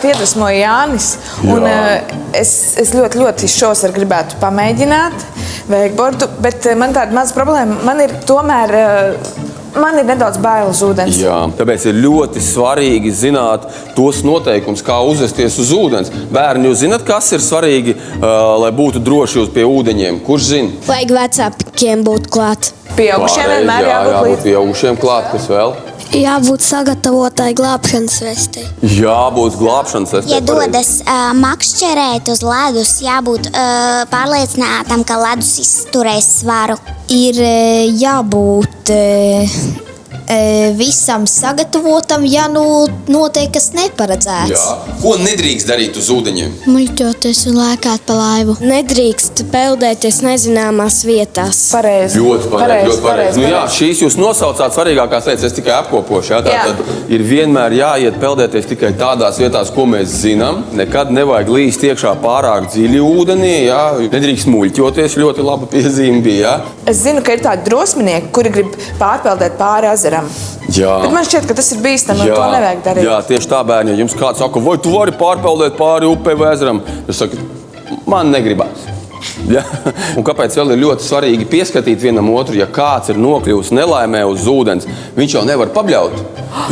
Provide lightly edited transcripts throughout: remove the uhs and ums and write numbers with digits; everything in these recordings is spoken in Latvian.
ļoti iedvesmoja Jānis. Un es ļoti šovasar gribētu pamēģināt wakeboardu, bet man tāda maza problēma. Man ir nedaudz bail uz ūdens. Jā, tāpēc ir ļoti svarīgi zināt tos noteikumus, kā uzvesties uz ūdens. Bērni, jūs zināt, kas ir svarīgi, lai būtu droši uz pie ūdeņiem? Kurš zina? Vajag vecākiem būt klāt. Pieaugušiem vienmēr jābūt līdzi. Pieaugušiem klāt, kas vēl? Jābūt sagatavotai glābšanas vestei. Jābūt glābšanas vestei. Ja dodas makšķerēt uz ledus, jābūt pārliecinātam, ka ledus izturēs svaru. Ir jābūt visam sagatavotam, ja notiek kas neparedzēts. Jā. Ko nedrīkst darīt uz ūdeņiem? Muļķoties un lēkāt pa laivu. Nedrīkst peldēties nezināmās vietās. Pareizi. Ļoti pareizi. Nu, jā, šīs jūs nosaucāt svarīgākās lietas, es tikai apkopošu. Jā, tātad ir vienmēr jāiet peldēties tikai tādās vietās, ko mēs zinām. Nekad nevajag līst iekšā pārāk dziļi ūdenī. Jā. Nedrīkst muļķoties, ļoti laba piezīme bija. Jā. Es zinu, ka ir tādi drosminieki, kuri grib pārpeldēt pāri ezeram. Jā. Bet man šķiet, ka tas ir bīstami un to nevajag darīt. Jā, tieši tā, bērni, ja jums kāds saka, vai tu vari pārpeldēt pāri upei vai ezeram, es saku, man negribās. Ja? Un kāpēc vēl ir ļoti svarīgi pieskatīt vienam otru, ja kāds ir nokļuvis nelaimē uz ūdens, viņš jau nevar pabļaut,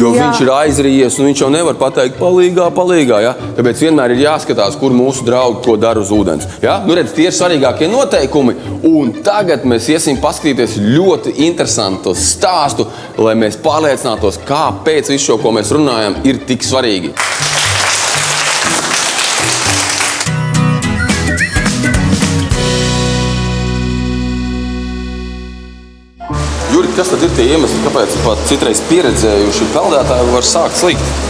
jo viņš ir aizrījies un viņš jau nevar pateikt palīgā. Ja? Tāpēc vienmēr ir jāskatās, kur mūsu draugi ko dara uz ūdens. Ja? Nu, redz, tie ir svarīgākie noteikumi, un tagad mēs iesim paskatīties ļoti interesantu stāstu, lai mēs pārliecinātos, kāpēc visu šo, ko mēs runājam, ir tik svarīgi. Juri, kas tad ir tie iemesli, kāpēc pat citreiz pieredzējuši peldētāji var sākt slikt?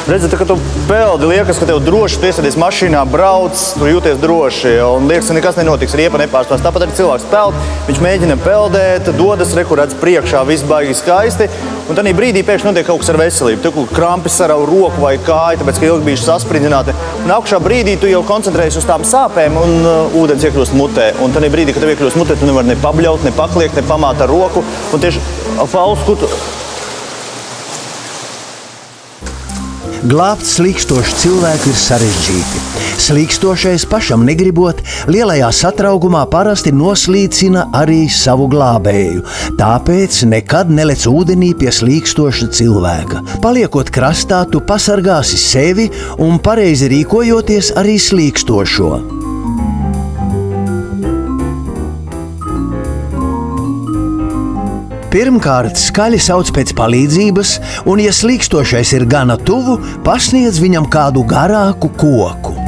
Redzi, kad tu peldi, liekas, ka tev droši, tu iesēdies mašīnā, brauc, tu jūties droši, un liekas, ka nekas nenotiks, riepa nepārstās. Tāpat arī cilvēks peld, viņš mēģina peldēt, dodas, redz priekšā, viss baigi skaisti, un tādā brīdī pēkšņi notiek kaut kas ar veselību. Tev krampi sarauj roku vai kāju, tāpēc, ka ilgi bijuši saspridzināti. Nākušā brīdī tu jau koncentrējies uz tām sāpēm, un ūdens iekļūst mutē. Un tādā brīdī, kad tev iekļūst mutē, tu nevari ne pabļaut, ne pakliekt, ne pamāt ar roku, un tieši fauskutu. Glābt slīkstošu cilvēku ir sarežģīti. Slīkstošais pašam negribot, lielajā satraugumā parasti noslīcina arī savu glābēju. Tāpēc nekad nelec ūdenī pie slīkstoša cilvēka. Paliekot krastā, tu pasargāsi sevi un pareizi rīkojoties arī slīkstošo. Pirmkārt, skaļi sauc pēc palīdzības, un, ja slīkstošais ir gana tuvu, pasniedz viņam kādu garāku koku.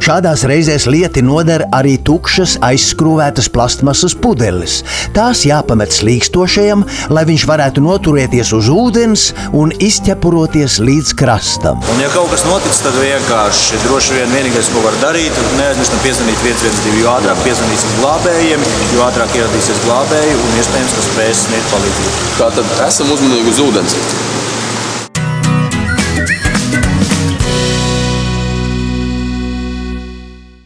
Šādās reizēs lieti noder arī tukšas, aizskrūvētas plastmasas pudeles. Tās jāpamet slīkstošajam, lai viņš varētu noturēties uz ūdens un izķepuroties līdz krastam. Un ja kaut kas noticis, tad vienkārši droši vien vienīgais, ko var darīt, neaizmirstam piezvanīt 112, jo ātrāk piezvanīsim glābējiem, jo ātrāk ieradīsies glābēji un iespējams, ka spēs sniegt palīdzību. Tātad esam uzmanīgi uz ūdens.